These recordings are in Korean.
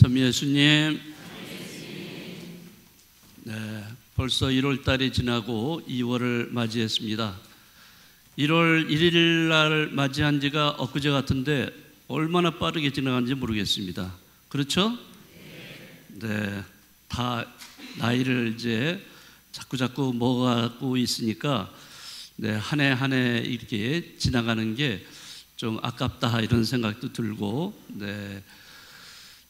참 예수님, 네, 벌써 1월 달이 지나고 2월을 맞이했습니다. 1월 1일 날 맞이한 지가 엊그제 같은데 얼마나 빠르게 지나간지 모르겠습니다. 그렇죠? 네, 다 나이를 이제 자꾸 먹어가고 있으니까 네, 한 해 한 해 이렇게 지나가는 게 좀 아깝다 이런 생각도 들고, 네,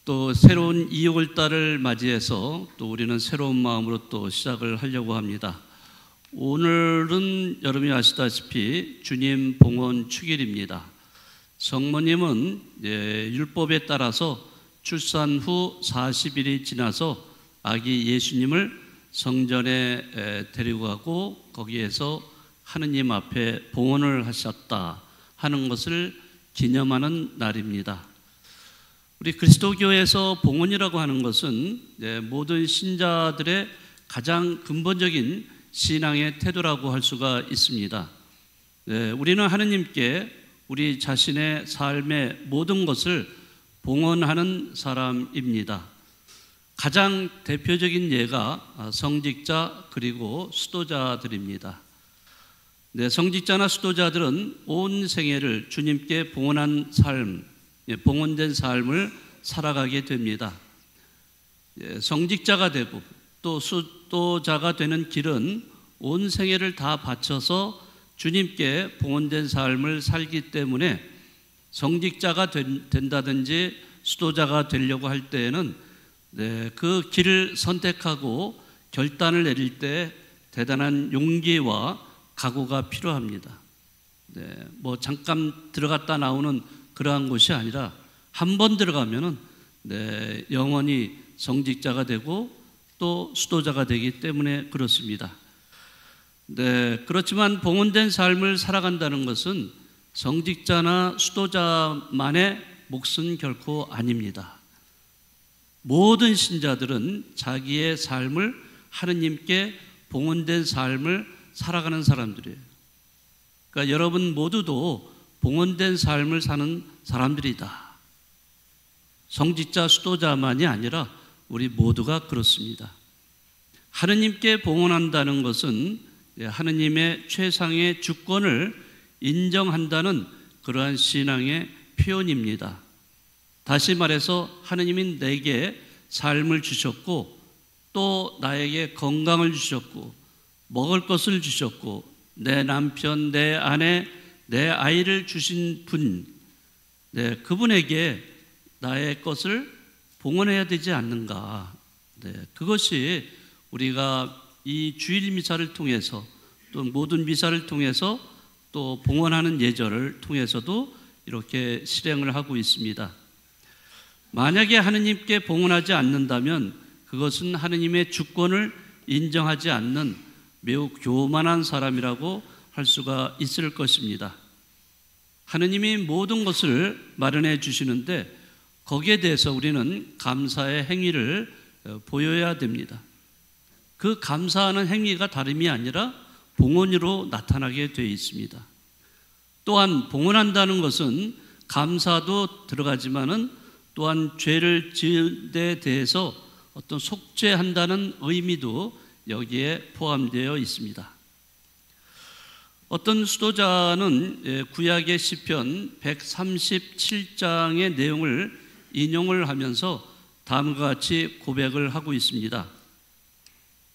또 새로운 2월 달을 맞이해서 또 우리는 새로운 마음으로 또 시작을 하려고 합니다. 오늘은 여러분이 아시다시피 주님 봉헌 축일입니다. 성모님은 율법에 따라서 출산 후 40일이 지나서 아기 예수님을 성전에 데리고 가고 거기에서 하느님 앞에 봉헌을 하셨다 하는 것을 기념하는 날입니다. 우리 그리스도교에서 봉헌이라고 하는 것은 모든 신자들의 가장 근본적인 신앙의 태도라고 할 수가 있습니다. 우리는 하느님께 우리 자신의 삶의 모든 것을 봉헌하는 사람입니다. 가장 대표적인 예가 성직자 그리고 수도자들입니다. 성직자나 수도자들은 온 생애를 주님께 봉헌한 삶, 봉헌된 삶을 살아가게 됩니다. 성직자가 되고 또 수도자가 되는 길은 온 생애를 다 바쳐서 주님께 봉헌된 삶을 살기 때문에 성직자가 된다든지 수도자가 되려고 할 때에는 그 길을 선택하고 결단을 내릴 때 대단한 용기와 각오가 필요합니다. 뭐 잠깐 들어갔다 나오는 그러한 곳이 아니라 한 번 들어가면은 영원히 성직자가 되고 또 수도자가 되기 때문에 그렇습니다. 그렇지만 봉헌된 삶을 살아간다는 것은 성직자나 수도자만의 몫은 결코 아닙니다. 모든 신자들은 자기의 삶을 하느님께 봉헌된 삶을 살아가는 사람들이에요. 그러니까 여러분 모두도 봉헌된 삶을 사는 사람들이다. 성직자, 수도자만이 아니라 우리 모두가 그렇습니다. 하느님께 봉헌한다는 것은 하느님의 최상의 주권을 인정한다는 그러한 신앙의 표현입니다. 다시 말해서 하느님이 내게 삶을 주셨고 또 나에게 건강을 주셨고 먹을 것을 주셨고 내 남편, 내 아내, 내 아이를 주신 분, 그분에게 나의 것을 봉헌해야 되지 않는가. 그것이 우리가 이 주일 미사를 통해서 또 모든 미사를 통해서 또 봉헌하는 예절을 통해서도 이렇게 실행을 하고 있습니다. 만약에 하느님께 봉헌하지 않는다면 그것은 하느님의 주권을 인정하지 않는 매우 교만한 사람이라고 할 수가 있을 것입니다. 하느님이 모든 것을 마련해 주시는데 거기에 대해서 우리는 감사의 행위를 보여야 됩니다. 그 감사하는 행위가 다름이 아니라 봉헌으로 나타나게 되어 있습니다. 또한 봉헌한다는 것은 감사도 들어가지만은 또한 죄를 지은 데 대해서 어떤 속죄한다는 의미도 여기에 포함되어 있습니다. 어떤 수도자는 구약의 시편 137장의 내용을 인용을 하면서 다음과 같이 고백을 하고 있습니다.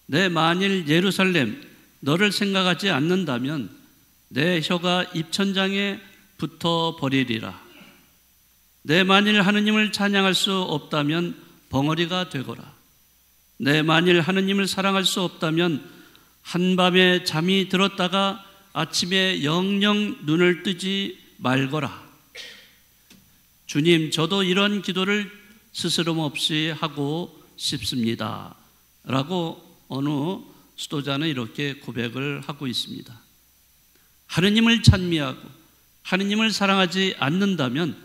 내 만일 예루살렘 너를 생각하지 않는다면 내 혀가 입천장에 붙어 버리리라. 내 만일 하느님을 찬양할 수 없다면 벙어리가 되거라. 내 만일 하느님을 사랑할 수 없다면 한밤에 잠이 들었다가 아침에 영영 눈을 뜨지 말거라. 주님, 저도 이런 기도를 스스럼 없이 하고 싶습니다. 라고 어느 수도자는 이렇게 고백을 하고 있습니다. 하느님을 찬미하고 하느님을 사랑하지 않는다면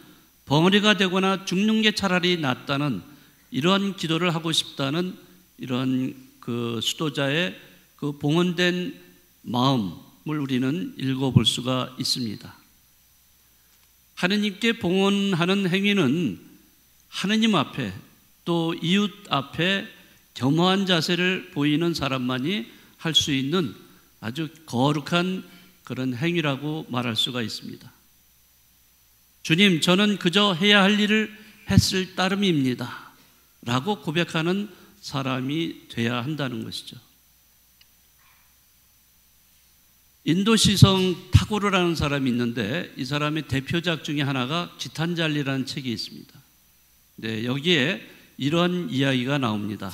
벙어리가 되거나 죽는 게 차라리 낫다는 이런 기도를 하고 싶다는 이런 그 수도자의 그 봉헌된 마음을 우리는 읽어볼 수가 있습니다. 하느님께 봉헌하는 행위는 하느님 앞에 또 이웃 앞에 겸허한 자세를 보이는 사람만이 할 수 있는 아주 거룩한 그런 행위라고 말할 수가 있습니다. 주님, 저는 그저 해야 할 일을 했을 따름입니다 라고 고백하는 사람이 돼야 한다는 것이죠. 인도시성 타고르라는 사람이 있는데 이 사람의 대표작 중에 하나가 기탄잘리라는 책이 있습니다. 네, 여기에 이런 이야기가 나옵니다.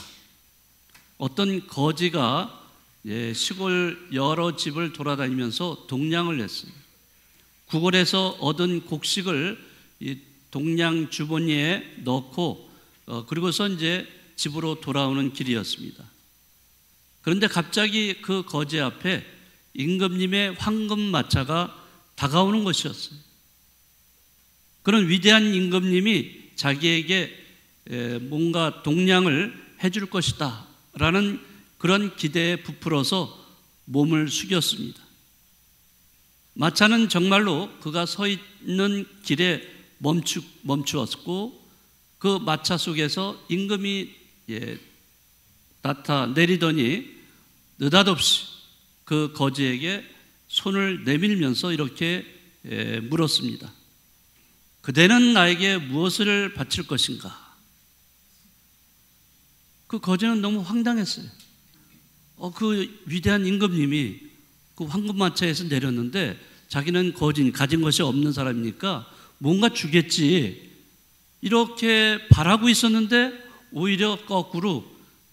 어떤 거지가 시골 여러 집을 돌아다니면서 동냥을 했어요. 구걸에서 얻은 곡식을 이 동냥 주머니에 넣고 그리고서 이제 집으로 돌아오는 길이었습니다. 그런데 갑자기 그 거지 앞에 임금님의 황금마차가 다가오는 것이었어요. 그런 위대한 임금님이 자기에게 뭔가 동냥을 해줄 것이다 라는 그런 기대에 부풀어서 몸을 숙였습니다. 마차는 정말로 그가 서 있는 길에 멈추었고 그 마차 속에서 임금이 내리더니 느닷없이 그 거지에게 손을 내밀면서 이렇게 물었습니다. 그대는 나에게 무엇을 바칠 것인가? 그 거지는 너무 황당했어요. 그 위대한 임금님이 그 황금마차에서 내렸는데 자기는 가진 것이 없는 사람이니까 뭔가 주겠지 이렇게 바라고 있었는데 오히려 거꾸로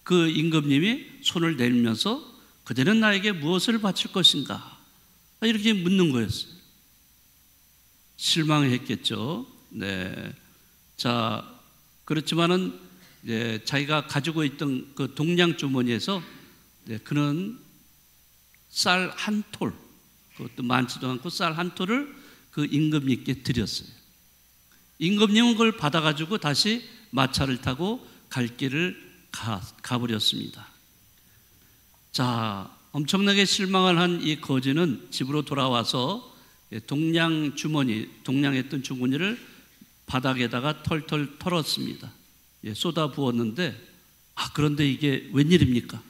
그 임금님이 손을 내밀면서 그대는 나에게 무엇을 바칠 것인가 이렇게 묻는 거였어요. 실망했겠죠. 네. 자, 그렇지만은 자기가 가지고 있던 그 동냥 주머니에서 그는 쌀 한 톨, 그것도 많지도 않고 쌀 한 톨을 그 임금님께 드렸어요. 임금님은 그걸 받아가지고 다시 마차를 타고 갈 길을 가버렸습니다. 자, 엄청나게 실망을 한 이 거지는 집으로 돌아와서 동냥했던 주머니를 바닥에다가 털털 털었습니다. 쏟아 부었는데, 그런데 이게 웬일입니까?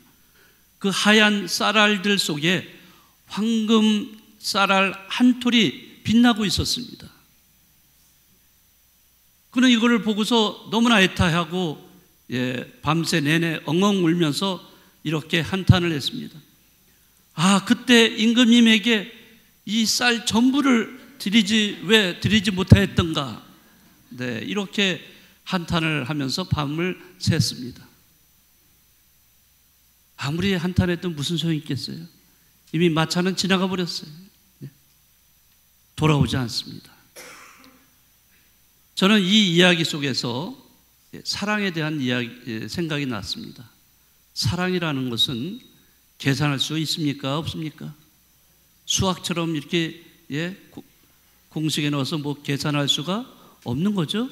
그 하얀 쌀알들 속에 황금 쌀알 한 톨이 빛나고 있었습니다. 그는 이거를 보고서 너무나 애타하고 밤새 내내 엉엉 울면서 이렇게 한탄을 했습니다. 그때 임금님에게 이 쌀 전부를 왜 드리지 못하였던가? 네, 이렇게 한탄을 하면서 밤을 샜습니다. 아무리 한탄해도 무슨 소용이 있겠어요? 이미 마차는 지나가 버렸어요. 돌아오지 않습니다. 저는 이 이야기 속에서 사랑에 대한 생각이 났습니다. 사랑이라는 것은 계산할 수 있습니까? 없습니까? 수학처럼 이렇게 공식에 넣어서 계산할 수가 없는 거죠.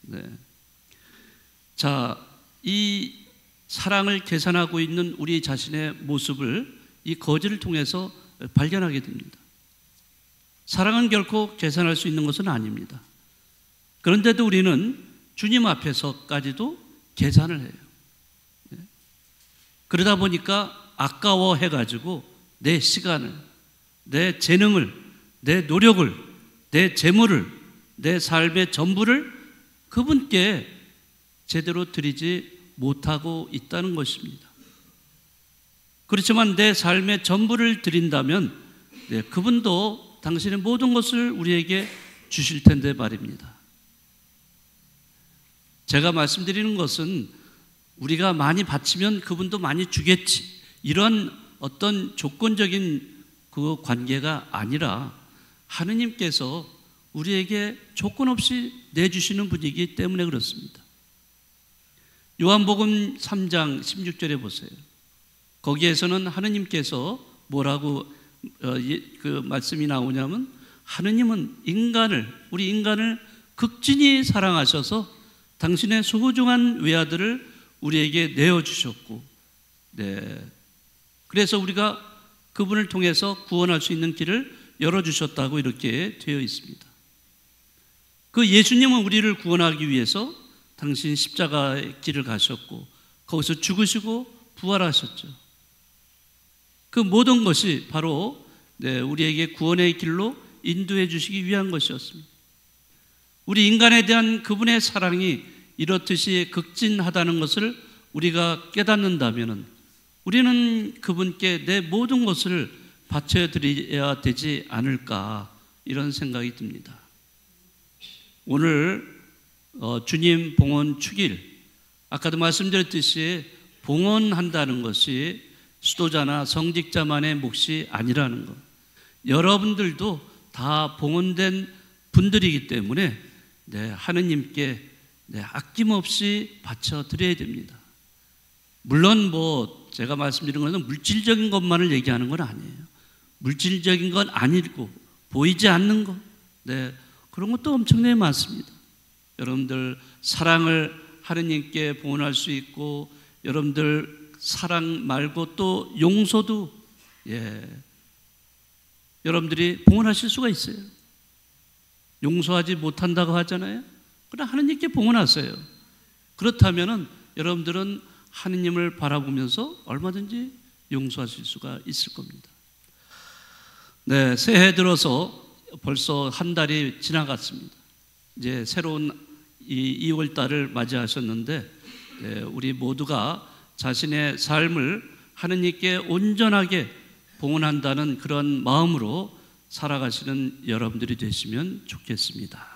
네. 자, 이 사랑을 계산하고 있는 우리 자신의 모습을 이 거지를 통해서 발견하게 됩니다. 사랑은 결코 계산할 수 있는 것은 아닙니다. 그런데도 우리는 주님 앞에서까지도 계산을 해요. 그러다 보니까 아까워해가지고 내 시간을, 내 재능을, 내 노력을, 내 재물을, 내 삶의 전부를 그분께 제대로 드리지 못하고 있다는 것입니다. 그렇지만 내 삶의 전부를 드린다면 그분도 당신의 모든 것을 우리에게 주실 텐데 말입니다. 제가 말씀드리는 것은 우리가 많이 바치면 그분도 많이 주겠지, 이런 어떤 조건적인 그 관계가 아니라 하느님께서 우리에게 조건 없이 내주시는 분이기 때문에 그렇습니다. 요한복음 3장 16절에 보세요. 거기에서는 하느님께서 뭐라고 그 말씀이 나오냐면, 하느님은 우리 인간을 극진히 사랑하셔서 당신의 소중한 외아들을 우리에게 내어주셨고, 그래서 우리가 그분을 통해서 구원할 수 있는 길을 열어주셨다고 이렇게 되어 있습니다. 그 예수님은 우리를 구원하기 위해서 당신 십자가의 길을 가셨고 거기서 죽으시고 부활하셨죠. 그 모든 것이 바로 우리에게 구원의 길로 인도해 주시기 위한 것이었습니다. 우리 인간에 대한 그분의 사랑이 이렇듯이 극진하다는 것을 우리가 깨닫는다면 우리는 그분께 내 모든 것을 바쳐드려야 되지 않을까, 이런 생각이 듭니다. 오늘 주님 봉헌 축일, 아까도 말씀드렸듯이 봉헌한다는 것이 수도자나 성직자만의 몫이 아니라는 것, 여러분들도 다 봉헌된 분들이기 때문에 하느님께 아낌없이 바쳐드려야 됩니다. 물론 제가 말씀드린 것은 물질적인 것만을 얘기하는 건 아니에요. 물질적인 건 아니고 보이지 않는 것, 그런 것도 엄청나게 많습니다. 여러분들 사랑을 하느님께 봉헌할 수 있고, 여러분들 사랑 말고 또 용서도 여러분들이 봉헌하실 수가 있어요. 용서하지 못한다고 하잖아요. 그러나 하느님께 봉헌하세요. 그렇다면은 여러분들은 하느님을 바라보면서 얼마든지 용서하실 수가 있을 겁니다. 새해 들어서 벌써 한 달이 지나갔습니다. 이제 새로운 2월 달을 맞이하셨는데, 우리 모두가 자신의 삶을 하느님께 온전하게 봉헌한다는 그런 마음으로 살아가시는 여러분들이 되시면 좋겠습니다.